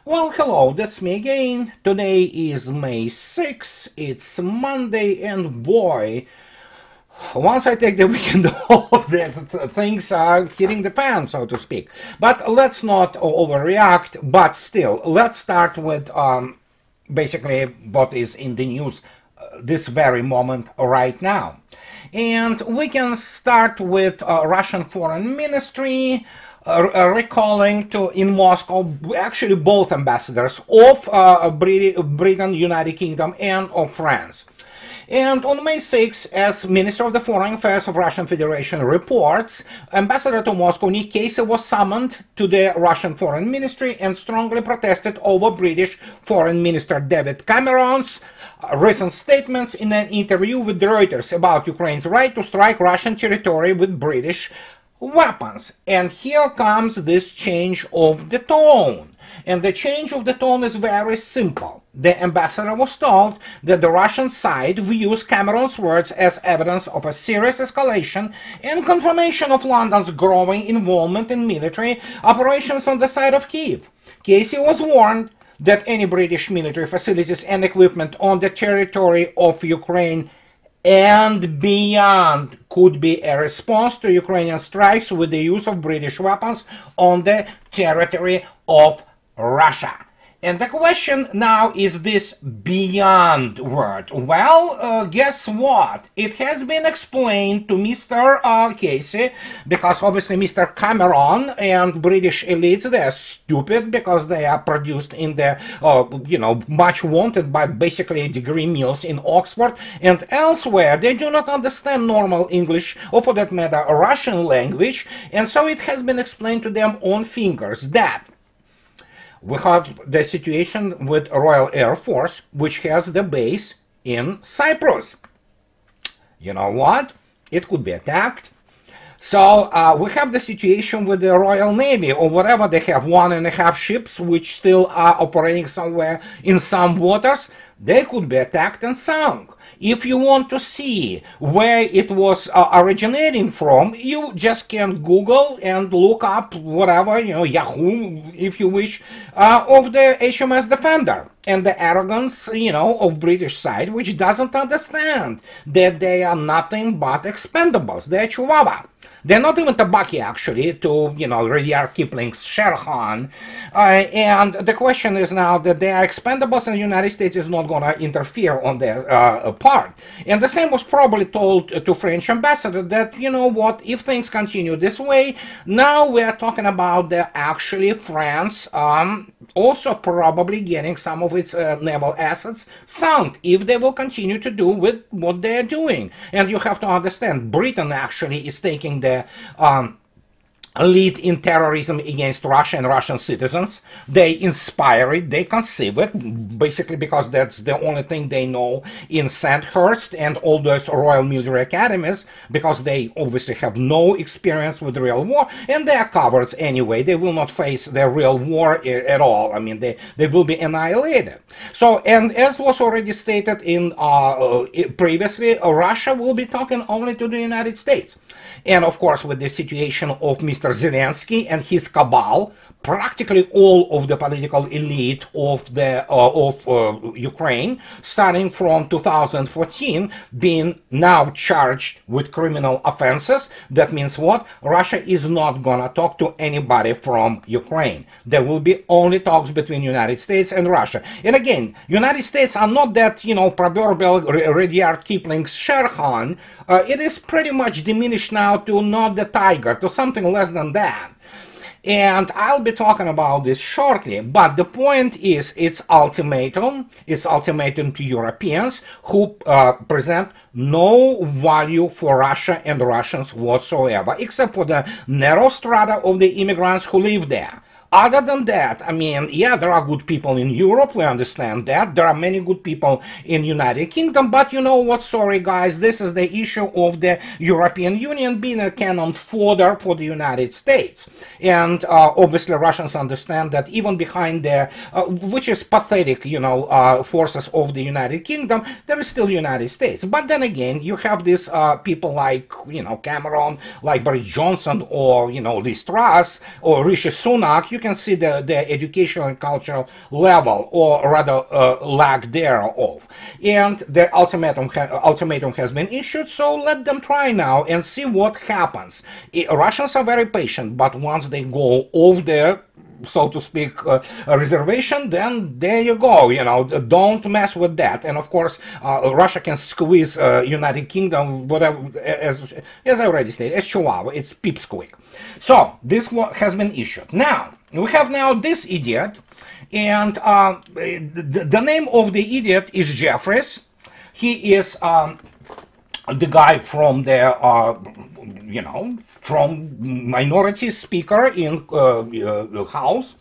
Well, hello, that's me again. Today is May 6th, it's Monday, and boy, once I take the weekend off, things are hitting the fan, so to speak. But let's not overreact, but still, let's start with basically what is in the news this very moment right now. And we can start with Russian Foreign Ministry recalling to in Moscow actually both ambassadors of Britain, United Kingdom, and of France. And on May 6, as Minister of the Foreign Affairs of Russian Federation reports, Ambassador to Moscow Nick Casey was summoned to the Russian Foreign Ministry and strongly protested over British Foreign Minister David Cameron's recent statements in an interview with Reuters about Ukraine's right to strike Russian territory with British weapons. And here comes this change of the tone. And the change of the tone is very simple. The ambassador was told that the Russian side views Cameron's words as evidence of a serious escalation and confirmation of London's growing involvement in military operations on the side of Kyiv. Casey was warned that any British military facilities and equipment on the territory of Ukraine and beyond could be a response to Ukrainian strikes with the use of British weapons on the territory of Russia. And the question now is this beyond word. Well, guess what? It has been explained to Mr. Casey, because obviously Mr. Cameron and British elites, they are stupid because they are produced in the, much wanted by basically degree mills in Oxford and elsewhere. They do not understand normal English or for that matter Russian language, and so it has been explained to them on fingers that we have the situation with Royal Air Force, which has the base in Cyprus. You know what? It could be attacked. So we have the situation with the Royal Navy, or whatever they have, 1.5 ships which still are operating somewhere in some waters. They could be attacked and sunk. If you want to see where it was originating from, you just can Google and look up whatever, Yahoo, if you wish, of the HMS Defender. And the arrogance, of British side, which doesn't understand that they are nothing but expendables. They're chihuahua. They're not even Tabaqui, actually, to, Rudyard Kipling's Sher Khan. And the question is now that they are expendables and the United States is not going to interfere on their part. And the same was probably told to French ambassador that, what, if things continue this way, now we are talking about actually France also probably getting some of its naval assets sunk if they will continue to do with what they are doing. And you have to understand, Britain actually is taking the lead in terrorism against Russia and Russian citizens. They inspire it, they conceive it, basically because that's the only thing they know in Sandhurst and all those Royal Military Academies, because they obviously have no experience with real war, and they are cowards anyway. They will not face the real war at all. I mean, they will be annihilated. So, and as was already stated in previously, Russia will be talking only to the United States. And of course, with the situation of Mr. Zelensky and his cabal, practically all of the political elite of Ukraine, starting from 2014, being now charged with criminal offenses. That means what? Russia is not gonna talk to anybody from Ukraine. There will be only talks between United States and Russia. And again, United States are not that, proverbial Rudyard Kipling's Sher Khan. It is pretty much diminished now to not the tiger, to something less than that. And I'll be talking about this shortly, but the point is, it's ultimatum to Europeans who present no value for Russia and Russians whatsoever, except for the narrow strata of the immigrants who live there. Other than that, I mean, yeah, there are good people in Europe, we understand that. There are many good people in United Kingdom, but you know what, sorry guys, this is the issue of the European Union being a cannon fodder for the United States. And obviously Russians understand that even behind the, which is pathetic, forces of the United Kingdom, there is still United States. But then again, you have these people like, Cameron, like Boris Johnson, or, Liz Truss, or Rishi Sunak. You can see the educational and cultural level, or rather lack thereof. And the ultimatum has been issued, so let them try now and see what happens. Russians are very patient, but once they go off the, so to speak, reservation, then there you go, don't mess with that. And of course, Russia can squeeze United Kingdom, whatever, as I already stated, as chihuahua, it's pipsqueak. So this has been issued. Now we have this idiot, and the name of the idiot is Jeffries. He is the guy from the from minority speaker in the House.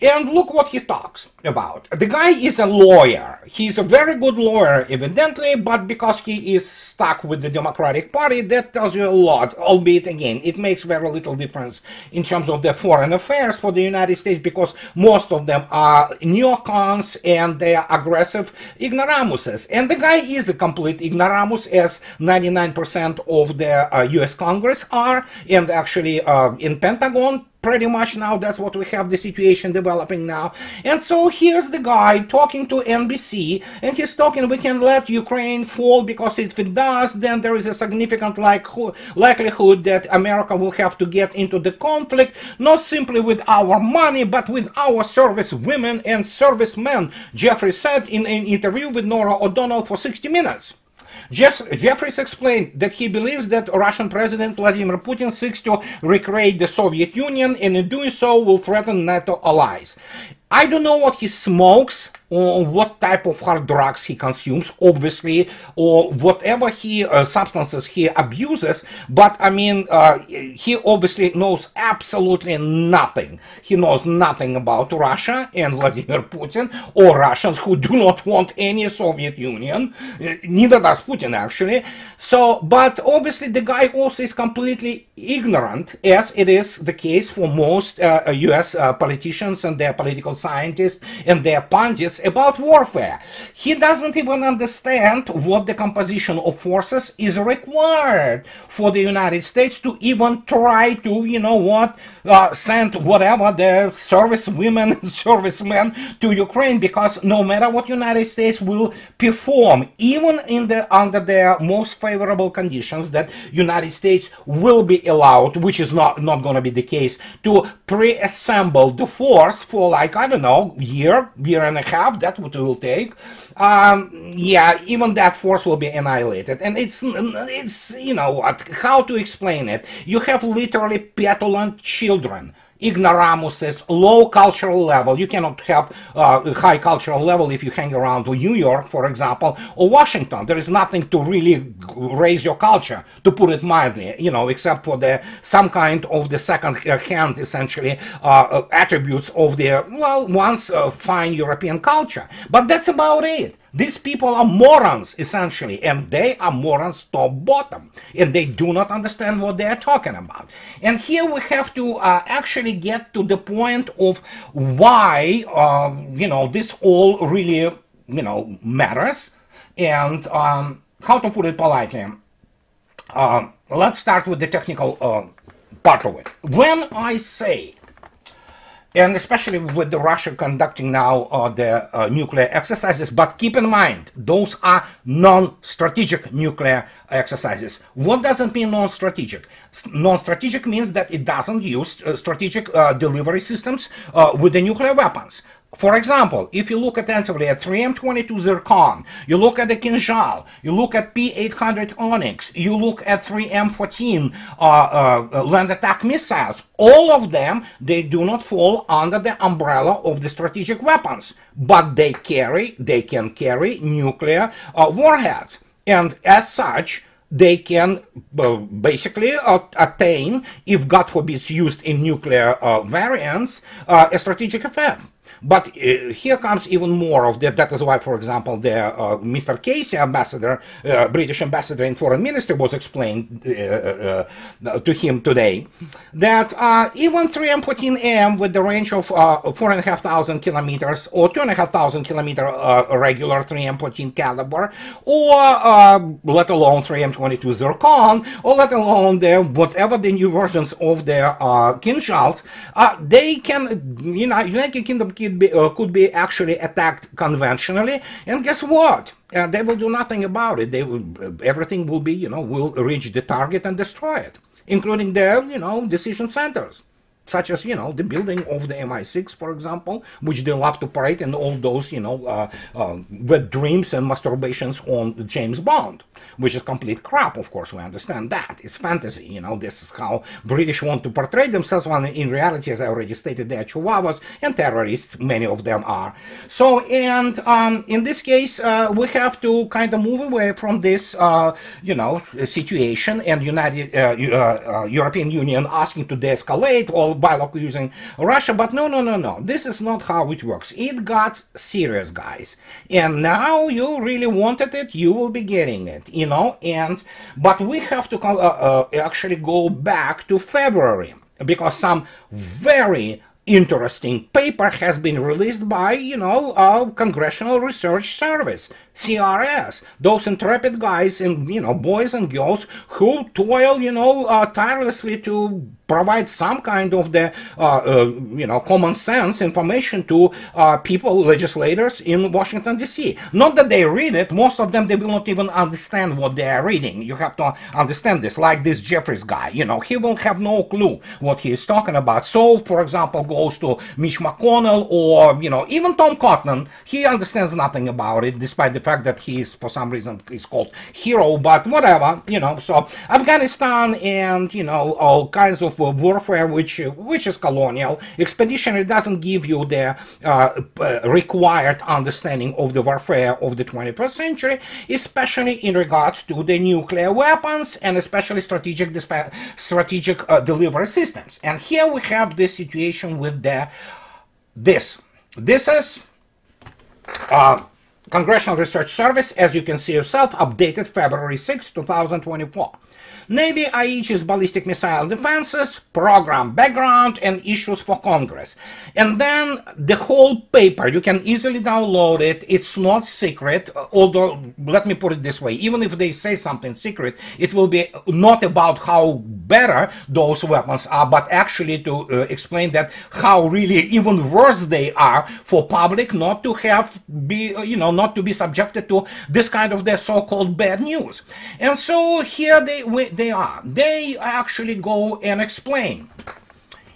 And look what he talks about. The guy is a lawyer. He's a very good lawyer, evidently, but because he is stuck with the Democratic Party, that tells you a lot, albeit, again, it makes very little difference in terms of the foreign affairs for the United States, because most of them are neocons and they are aggressive ignoramuses. And the guy is a complete ignoramus, as 99% of the US Congress are, and actually in Pentagon, pretty much now that's what we have the situation developing now. And so here's the guy talking to NBC, and he's talking, we can let Ukraine fall because if it does, then there is a significant likelihood that America will have to get into the conflict, not simply with our money, but with our service women and servicemen, Jeffrey said in an interview with Nora O'Donnell for 60 Minutes. Jeffries explained that he believes that Russian President Vladimir Putin seeks to recreate the Soviet Union, and in doing so will threaten NATO allies. I don't know what he smokes, or what type of hard drugs he consumes, obviously, or whatever substances he abuses, but I mean, he obviously knows absolutely nothing. He knows nothing about Russia and Vladimir Putin, or Russians who do not want any Soviet Union. Neither does Putin, actually. So, but obviously the guy also is completely ignorant, as it is the case for most US politicians and their political scientists and their pundits about warfare. He doesn't even understand what the composition of forces is required for the United States to even try to, send whatever the service women and servicemen to Ukraine, because no matter what United States will perform, even under the most favorable conditions that United States will be allowed, which is not going to be the case, to pre-assemble the force for, like, I don't know, year and a half, that's what it will take. Yeah, even that force will be annihilated. And it's how to explain it? You have literally petulant children, ignoramuses, low cultural level. You cannot have a high cultural level if you hang around with New York, for example, or Washington. There is nothing to really raise your culture, to put it mildly, except for some kind of the second hand, essentially, attributes of the, once fine European culture. But that's about it. These people are morons, essentially, and they are morons top bottom, and they do not understand what they are talking about. And here we have to actually get to the point of why, this all really, matters, and how to put it politely. Let's start with the technical part of it. When I say, and especially with the Russia conducting now the nuclear exercises, but keep in mind, those are non-strategic nuclear exercises. What does it mean non-strategic? Non-strategic means that it doesn't use strategic delivery systems with the nuclear weapons. For example, if you look attentively at 3M22 Zircon, you look at the Kinzhal, you look at P-800 Onyx, you look at 3M14 land attack missiles, all of them, they do not fall under the umbrella of the strategic weapons, but they can carry nuclear warheads, and as such, they can basically attain, if God forbid it's used in nuclear variants, a strategic effect. But here comes even more of that. That is why, for example, the Mr. Casey, ambassador, British ambassador in foreign ministry, was explained to him today that even 3M14M with the range of 4,500 kilometers or 2,500 kilometer regular 3M14 caliber, or let alone 3M22 Zircon, or let alone the whatever the new versions of their Kinshals, they can, United Kingdom could be actually attacked conventionally, and guess what? They will do nothing about it. They will, everything will be, will reach the target and destroy it, including their, decision centers, such as, the building of the MI6, for example, which they love to parade, and all those, wet dreams and masturbations on James Bond, which is complete crap, of course, we understand that. It's fantasy, this is how British want to portray themselves, when in reality, as I already stated, they are chihuahuas and terrorists, many of them are. So, and in this case, we have to kind of move away from this, situation, and European Union asking to de-escalate, all by using Russia, but no. This is not how it works. It got serious, guys. And now you really wanted it, you will be getting it, but we have to actually go back to February, because some very interesting paper has been released by, Congressional Research Service, CRS, those intrepid guys and, boys and girls who toil, tirelessly to provide some kind of the, common sense information to people, legislators in Washington, D.C. Not that they read it, most of them, they will not even understand what they are reading. You have to understand this, like this Jeffries guy, he will have no clue what he is talking about. So, for example, goes to Mitch McConnell or, even Tom Cotton, he understands nothing about it, despite the fact that he is, for some reason, is called hero, but whatever, so Afghanistan and, all kinds of warfare, which is colonial, expeditionary, doesn't give you the required understanding of the warfare of the 21st century, especially in regards to the nuclear weapons and especially strategic delivery systems. And here we have this situation with this is Congressional Research Service, as you can see yourself, updated February 6, 2024. Navy Aegis ballistic missile defenses, program background, and issues for Congress. And then the whole paper, you can easily download it. It's not secret, although, let me put it this way, even if they say something secret, it will be not about how better those weapons are, but actually to explain that how really even worse they are for public not to not to be subjected to this kind of their so-called bad news. And so here they actually go and explain.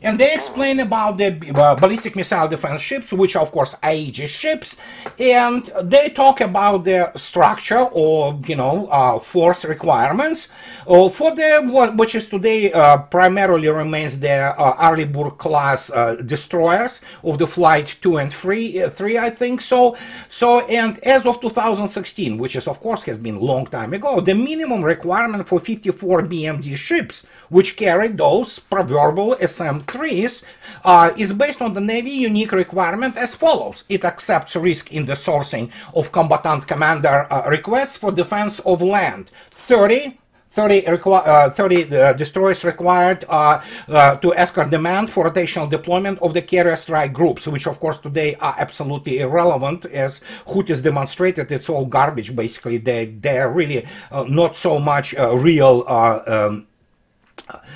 And they explain about the ballistic missile defense ships, which are, of course, Aegis ships, and they talk about the structure or, force requirements for the, which is today primarily remains the Arleigh class destroyers of the flight 2 and 3, I think. So, and as of 2016, which is, of course, has been a long time ago, the minimum requirement for 54 BMD ships, which carry those proverbial SM-3s, is based on the Navy unique requirement as follows. It accepts risk in the sourcing of combatant commander requests for defense of land. 30 destroyers required to escort demand for rotational deployment of the carrier strike groups, which of course today are absolutely irrelevant, as Houthis demonstrated. It's all garbage, basically. They're really not so much real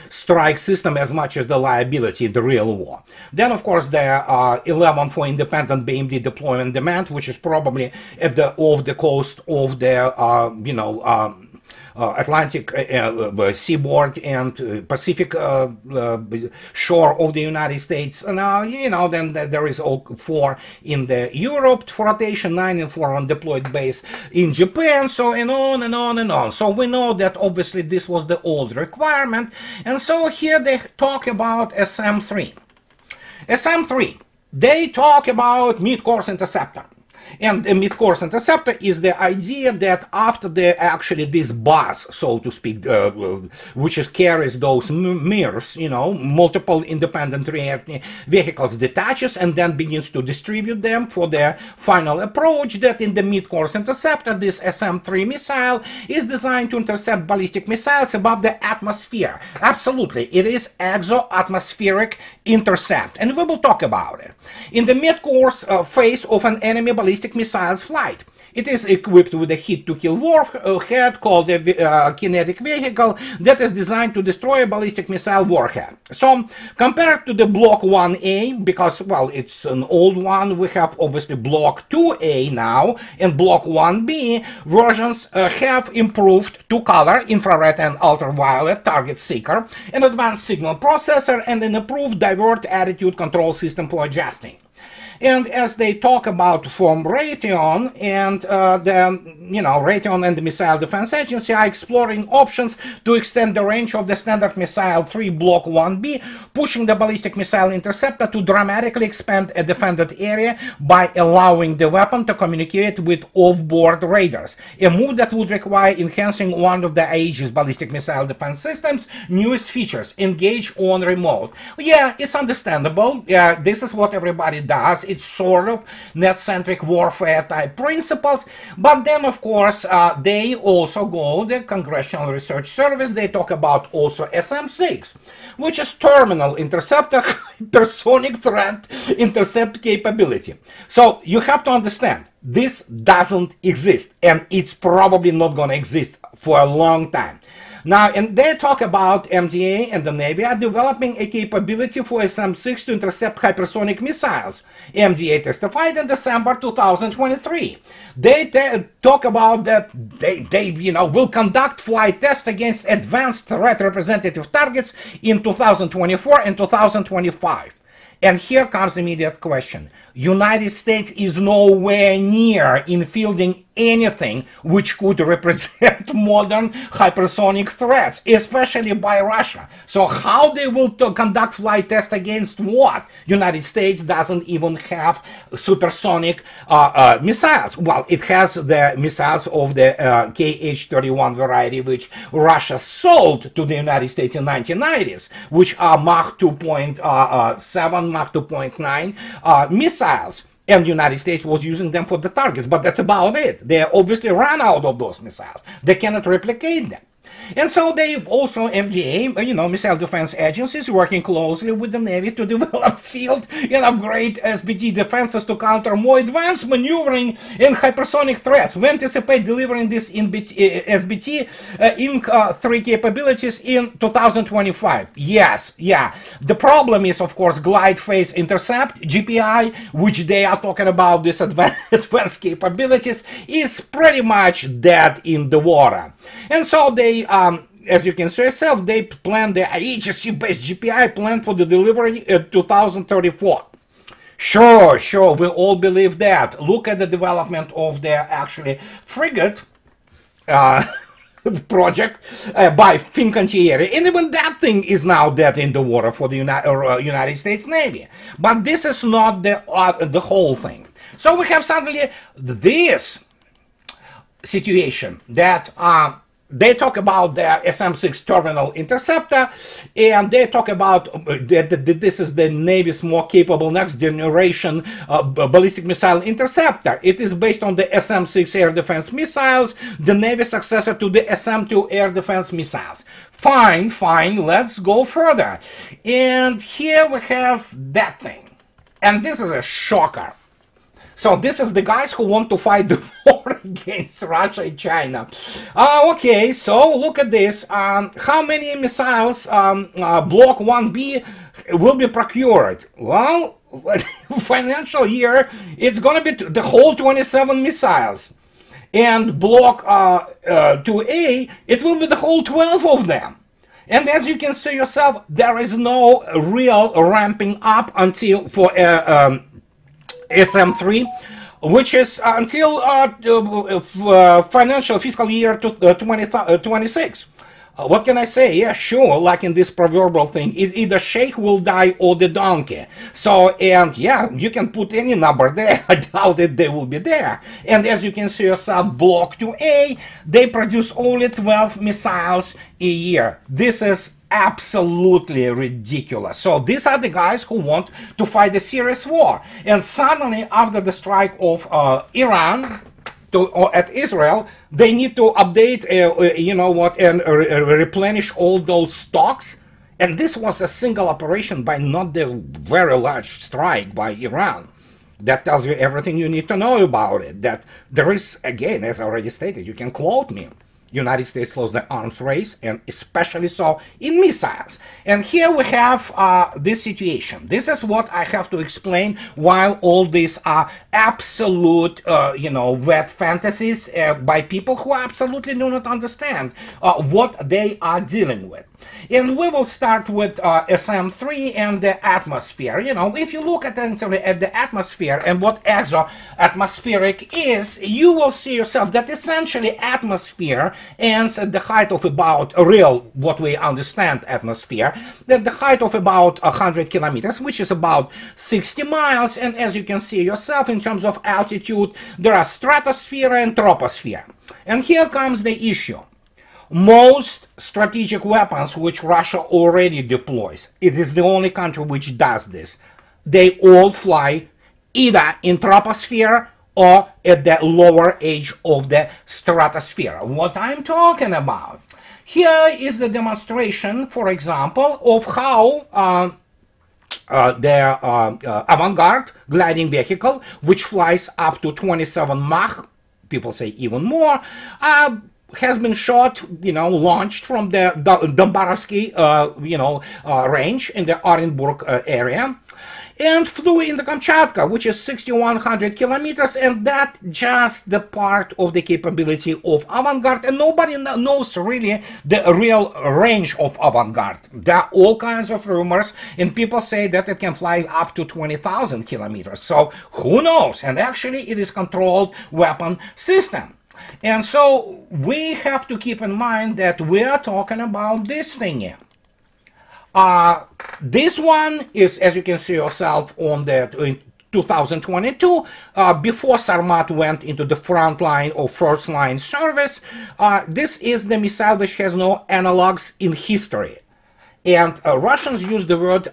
strike system as much as the liability in the real war. Then, of course, there are 11 for independent BMD deployment demand, which is probably at the off the coast of the Atlantic seaboard and Pacific shore of the United States. Now, then there is all 4 in the Europe for rotation, 9 and 4 on deployed base in Japan, so and on and on and on. So we know that obviously this was the old requirement, and so here they talk about SM-3. SM-3, they talk about mid-course interceptor. And a mid-course interceptor is the idea that after this bus, so to speak, which carries those mirrors, you know, multiple independent vehicles detaches and then begins to distribute them for their final approach, that in the mid-course interceptor, this SM-3 missile is designed to intercept ballistic missiles above the atmosphere. Absolutely, it is exo-atmospheric intercept, and we will talk about it. In the mid-course phase of an enemy ballistic missile's flight, it is equipped with a hit-to-kill warhead called a kinetic vehicle that is designed to destroy a ballistic missile warhead. So, compared to the Block 1A, because, well, it's an old one, we have obviously Block 2A now, and Block 1B versions have improved two-color, infrared and ultraviolet target seeker, an advanced signal processor, and an improved divert attitude control system for adjusting. And as they talk about from Raytheon, and Raytheon and the Missile Defense Agency are exploring options to extend the range of the Standard Missile 3 Block 1B, pushing the ballistic missile interceptor to dramatically expand a defended area by allowing the weapon to communicate with off-board radars, a move that would require enhancing one of the IAEA's ballistic missile defense system's newest features, engage on remote. Yeah, it's understandable. Yeah, this is what everybody does. It's sort of net-centric warfare type principles, but then of course they also go, the Congressional Research Service, they talk about also SM-6, which is terminal interceptor hypersonic threat intercept capability. So you have to understand, this doesn't exist, and it's probably not going to exist for a long time. Now, and they talk about MDA and the Navy are developing a capability for SM-6 to intercept hypersonic missiles. MDA testified in December 2023. They talk about that they will conduct flight tests against advanced threat representative targets in 2024 and 2025. And here comes the immediate question. United States is nowhere near in fielding anything which could represent modern hypersonic threats, especially by Russia. So how they will conduct flight tests against what? United States doesn't even have supersonic missiles. Well, it has the missiles of the KH-31 variety, which Russia sold to the United States in 1990s, which are Mach 2.7, Mach 2.9 missiles. And the United States was using them for the targets, but that's about it. They obviously ran out of those missiles. They cannot replicate them. And so they also, MDA, Missile Defense Agencies, working closely with the Navy to develop field and upgrade SBT defenses to counter more advanced maneuvering and hypersonic threats. We anticipate delivering this SBT Inc. 3 capabilities in 2025. Yes, yeah. The problem is, of course, glide phase intercept, GPI, which they are talking about, this advanced capabilities, is pretty much dead in the water. And so they, as you can see yourself, they plan the IHC-based GPI plan for the delivery in 2034. Sure, we all believe that. Look at the development of their actually frigate project by Fincantieri, and even that thing is now dead in the water for the United States Navy. But this is not the whole thing. So we have suddenly this situation that they talk about the SM-6 terminal interceptor, and they talk about that this is the Navy's more capable next generation ballistic missile interceptor. It is based on the SM-6 air defense missiles, the Navy's successor to the SM-2 air defense missiles. Fine, let's go further. And here we have that thing. And this is a shocker. So this is the guys who want to fight the war against Russia and China. Okay, so look at this. How many missiles Block 1B will be procured? Well, financial year, it's going to be the whole 27 missiles. And Block 2A, it will be the whole 12 of them. And as you can see yourself, there is no real ramping up until for SM-3, which is until financial fiscal year 2026. What can I say? Yeah, sure, like in this proverbial thing, either sheikh will die or the donkey. So, and yeah, you can put any number there. I doubt that they will be there. And as you can see yourself, Block 2A, they produce only 12 missiles a year. This is absolutely ridiculous. So these are the guys who want to fight a serious war. And suddenly, after the strike of Iran, at Israel, they need to update, you know what, and replenish all those stocks. And this was a single operation by not the very large strike by Iran. That tells you everything you need to know about it. That there is, again, as I already stated, you can quote me. United States lost the arms race, and especially so in missiles. And here we have this situation. This is what I have to explain, while all these are absolute, you know, wet fantasies by people who absolutely do not understand what they are dealing with. And we will start with SM3 and the atmosphere. You know, if you look at the atmosphere and what exo-atmospheric is, you will see yourself that essentially atmosphere ends at the height of about a real, what we understand atmosphere, at the height of about 100 kilometers, which is about 60 miles. And as you can see yourself, in terms of altitude, there are stratosphere and troposphere. And here comes the issue. Most strategic weapons which Russia already deploys, it is the only country which does this, they all fly either in troposphere or at the lower edge of the stratosphere. What I'm talking about here is the demonstration, for example, of how the Avangard gliding vehicle, which flies up to 27 Mach, people say even more, has been shot, you know, launched from the Dombarovsky, you know, range in the Orenburg area, and flew in the Kamchatka, which is 6,100 kilometers, and that's just the part of the capability of Avangard, and nobody knows really the real range of Avangard. There are all kinds of rumors, and people say that it can fly up to 20,000 kilometers, so who knows? And actually it is controlled weapon system. And so we have to keep in mind that we are talking about this thing here. This one is, as you can see yourself, on the in 2022, before Sarmat went into the front line or first line service. This is the missile which has no analogs in history. And Russians use the word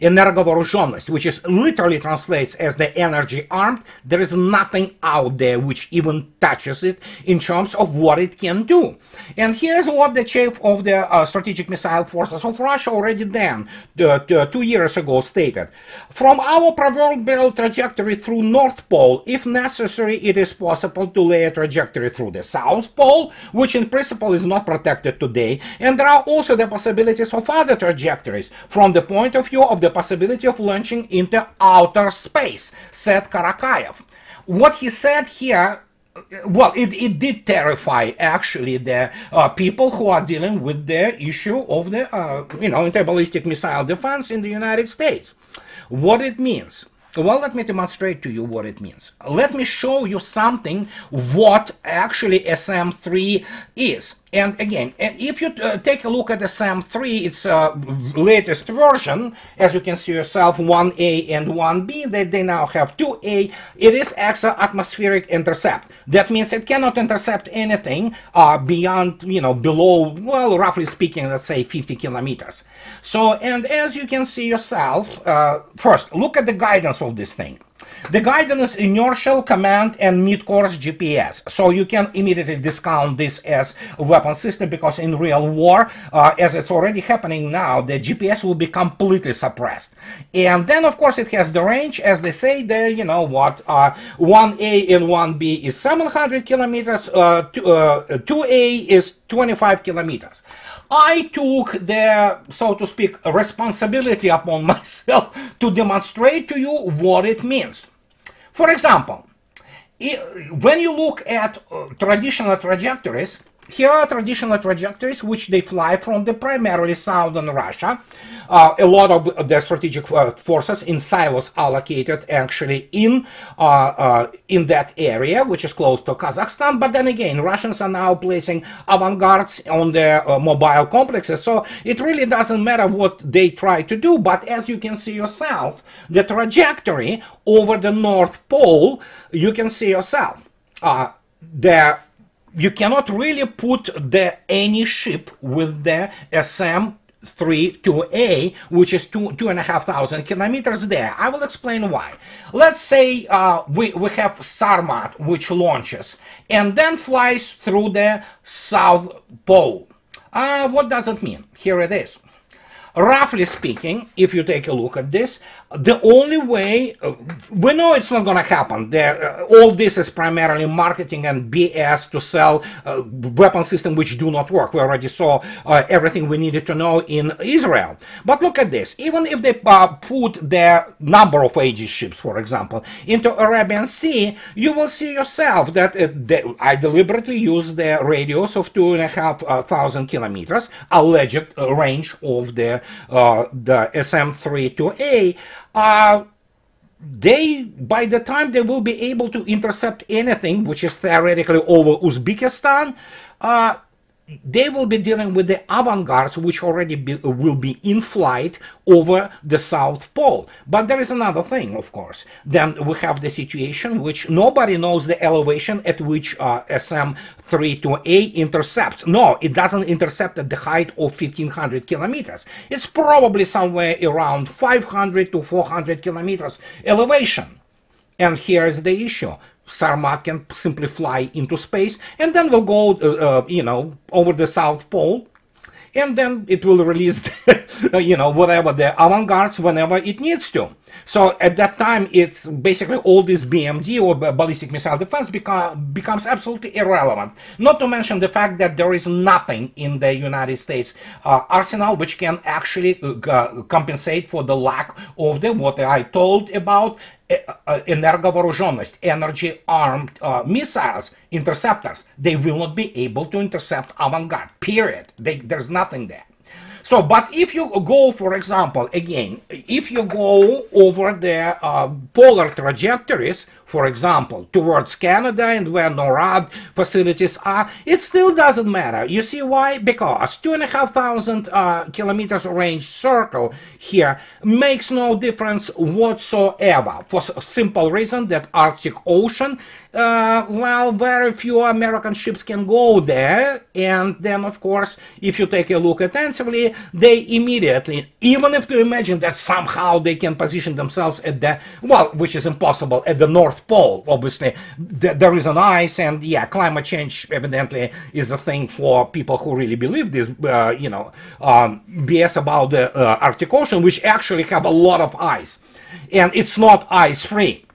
energovooruzhenность, which is literally translates as the energy armed. There is nothing out there which even touches it in terms of what it can do. And here's what the chief of the strategic missile forces of Russia already then, 2 years ago, stated. From our proverbial trajectory through North Pole, if necessary, it is possible to lay a trajectory through the South Pole, which in principle is not protected today. And there are also the possibilities of other trajectories from the point of view of the possibility of launching into outer space, said Karakayev. What he said here, well, it did terrify actually the people who are dealing with the issue of the you know, anti-ballistic missile defense in the United States. What it means? Well, let me demonstrate to you what it means. Let me show you something what actually SM3 is. And again, if you take a look at SM3, its latest version, as you can see yourself, 1A and 1B, they now have 2A. It is exo-atmospheric intercept. That means it cannot intercept anything beyond, you know, below, well, roughly speaking, let's say 50 kilometers. So, and as you can see yourself, first, look at the guidance of this thing. The guidance is inertial, command, and mid-course GPS. So you can immediately discount this as a weapon system, because in real war, as it's already happening now, the GPS will be completely suppressed. And then, of course, it has the range, as they say there, you know what, 1A and 1B is 700 kilometers, 2A is 25 kilometers. I took the, so to speak, responsibility upon myself to demonstrate to you what it means. For example, when you look at traditional trajectories, here are traditional trajectories which they fly from the primarily southern Russia. A lot of the strategic forces in silos allocated actually in that area, which is close to Kazakhstan. But then again, Russians are now placing avant-gardes on their mobile complexes, so it really doesn't matter what they try to do. But as you can see yourself, the trajectory over the North Pole, you can see yourself. You cannot really put any ship with the SM-32A, which is 2,500 kilometers there. I will explain why. Let's say we have Sarmat, which launches and then flies through the South Pole. What does it mean? Here it is. Roughly speaking, if you take a look at this, the only way, we know it's not going to happen. All this is primarily marketing and BS to sell weapon systems which do not work. We already saw everything we needed to know in Israel. But look at this. Even if they put their number of Aegis ships, for example, into Arabian Sea, you will see yourself that I deliberately use the radius of 2,500 kilometers, alleged range of the SM-32A. By the time they will be able to intercept anything which is theoretically over Uzbekistan, they will be dealing with the avant-gardes which already will be in flight over the South Pole. But there is another thing, of course. Then we have the situation which nobody knows the elevation at which SM-32A intercepts. No, it doesn't intercept at the height of 1,500 kilometers. It's probably somewhere around 500 to 400 kilometers elevation. And here's the issue. Sarmat can simply fly into space and then will go, over the South Pole, and then it will release, whatever the avant-gardes whenever it needs to. So at that time, it's basically all this BMD or ballistic missile defense becomes absolutely irrelevant. Not to mention the fact that there is nothing in the United States arsenal which can actually compensate for the lack of what I told about energovooruzhenность, energy-armed missiles, interceptors. They will not be able to intercept avant-garde, period. There's nothing there. So, but if you go, for example, again, if you go over the polar trajectories, for example, towards Canada and where NORAD facilities are, it still doesn't matter. You see why? Because 2,500 kilometers range circle here makes no difference whatsoever, for a simple reason that Arctic Ocean, well, very few American ships can go there, and then, of course, if you take a look attentively, they immediately, even if you imagine that somehow they can position themselves at the, well, which is impossible, at the North Pole, obviously, there is an ice, and yeah, climate change evidently is a thing for people who really believe this, BS about the Arctic Ocean, which actually have a lot of ice, and it's not ice-free,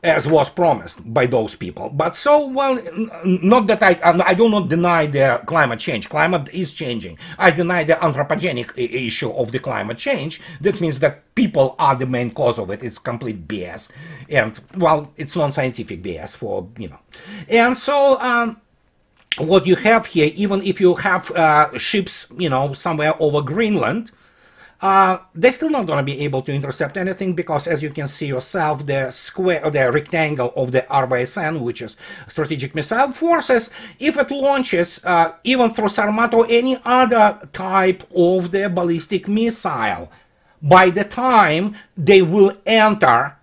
as was promised by those people. But so, well, not that I do not deny the climate change. Climate is changing. I deny the anthropogenic issue of the climate change. That means that people are the main cause of it. It's complete BS. And, well, it's non-scientific BS for, And so, what you have here, even if you have ships, somewhere over Greenland, they're still not going to be able to intercept anything because, as you can see yourself, the square or the rectangle of the RBSN, which is Strategic Missile Forces, if it launches even through Sarmat or any other type of the ballistic missile, by the time they will enter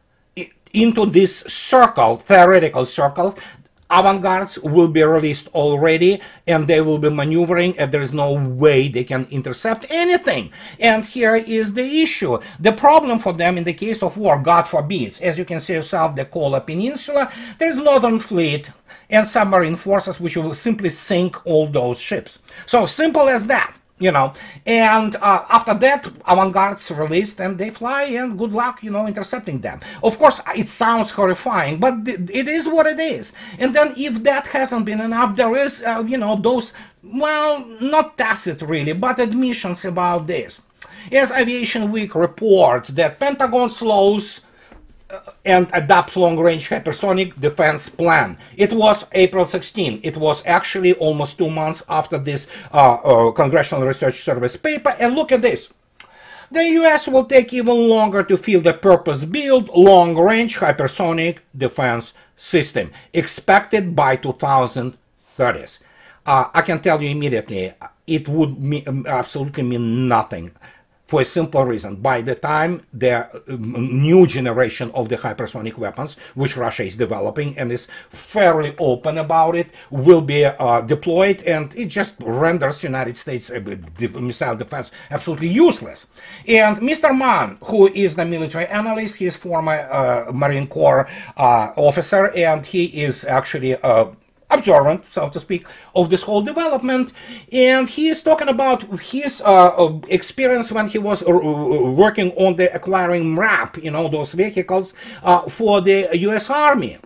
into this circle, theoretical circle, avant-gardes will be released already, and they will be maneuvering, and there is no way they can intercept anything. And here is the issue. The problem for them in the case of war, God forbids, as you can see yourself, the Kola Peninsula, there is Northern Fleet and submarine forces which will simply sink all those ships. So simple as that. And after that, avant-gardes released and they fly, and good luck, intercepting them. Of course, it sounds horrifying, but it is what it is. And then if that hasn't been enough, there is, those, well, not tacit really, but admissions about this. As Aviation Week reports that Pentagon slows and adopts long-range hypersonic defense plan. It was April 16. It was actually almost 2 months after this Congressional Research Service paper. And look at this. The US will take even longer to field a purpose-built long-range hypersonic defense system, expected by 2030s. I can tell you immediately, it would absolutely mean nothing. For a simple reason, by the time the new generation of the hypersonic weapons, which Russia is developing and is fairly open about it, will be deployed, and it just renders United States missile defense absolutely useless. And Mr. Mann, who is the military analyst, he is former Marine Corps officer, and he is actually observant, so to speak, of this whole development, and he is talking about his experience when he was working on the acquiring MRAP, you know, those vehicles for the US Army.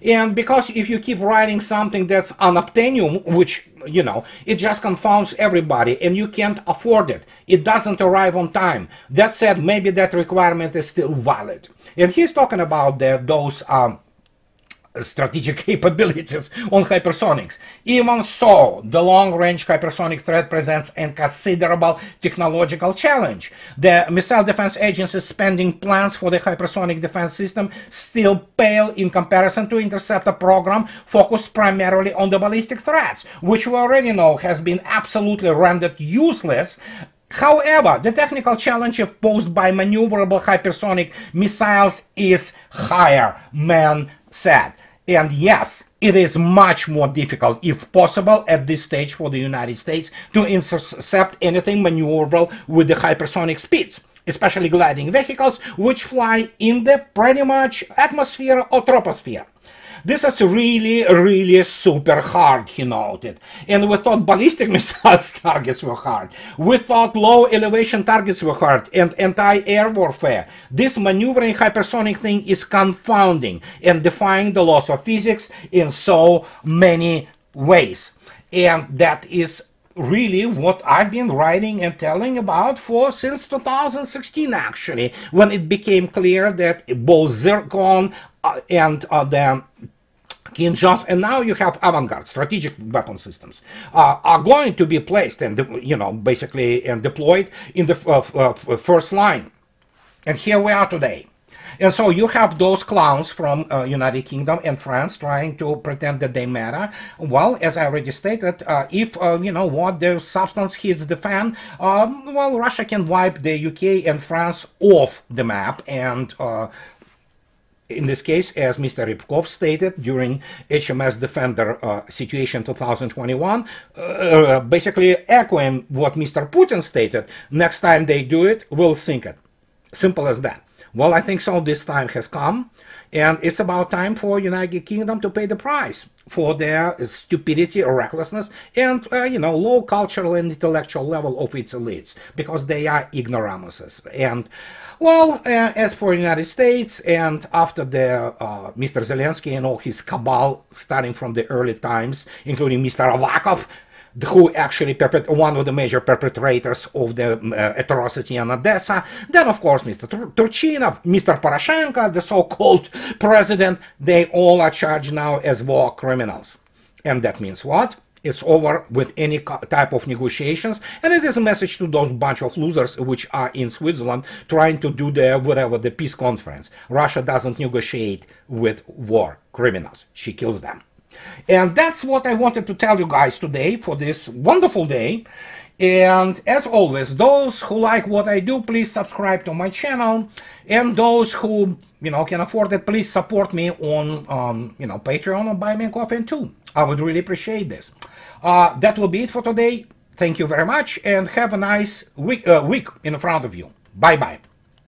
And because if you keep writing something that's unobtainium, which, you know, it just confounds everybody, and you can't afford it. It doesn't arrive on time. That said, maybe that requirement is still valid. And he's talking about those strategic capabilities on hypersonics. Even so, the long-range hypersonic threat presents a considerable technological challenge. The Missile Defense Agency's spending plans for the hypersonic defense system still pale in comparison to interceptor program focused primarily on the ballistic threats, which we already know has been absolutely rendered useless. However, the technical challenge posed by maneuverable hypersonic missiles is higher, Mann said. And yes, it is much more difficult, if possible, at this stage for the United States to intercept anything maneuverable with the hypersonic speeds, especially gliding vehicles, which fly in the pretty much atmosphere or troposphere. This is really, really super hard, he noted. And we thought ballistic missiles targets were hard. We thought low elevation targets were hard, and anti-air warfare. This maneuvering hypersonic thing is confounding and defying the laws of physics in so many ways. And that is really what I've been writing and telling about since 2016, actually, when it became clear that both Zircon and the Kinzhal, and now you have avant-garde strategic weapon systems, are going to be placed and, you know, basically and deployed in the first line. And here we are today. And so you have those clowns from United Kingdom and France trying to pretend that they matter. Well, as I already stated, if, you know what, the substance hits the fan, well, Russia can wipe the UK and France off the map. And in this case, as Mr. Rybkov stated during HMS Defender situation 2021, basically echoing what Mr. Putin stated, next time they do it, we'll sink it. Simple as that. Well, I think so. This time has come, and it's about time for United Kingdom to pay the price for their stupidity or recklessness and, you know, low cultural and intellectual level of its elites, because they are ignoramuses. And, well, as for the United States, and after the Mr. Zelensky and all his cabal, starting from the early times, including Mr. Avakov, who actually one of the major perpetrators of the atrocity in Odessa. Then, of course, Mr. Turchinov, Mr. Poroshenko, the so-called president, they all are charged now as war criminals. And that means what? It's over with any type of negotiations, and it is a message to those bunch of losers which are in Switzerland trying to do the peace conference. Russia doesn't negotiate with war criminals. She kills them. And that's what I wanted to tell you guys today for this wonderful day. And as always, those who like what I do, please subscribe to my channel. And those who, you know, can afford it, please support me on, you know, Patreon or Buy Me a Coffee too. I would really appreciate this. That will be it for today. Thank you very much, and have a nice week in front of you. Bye-bye.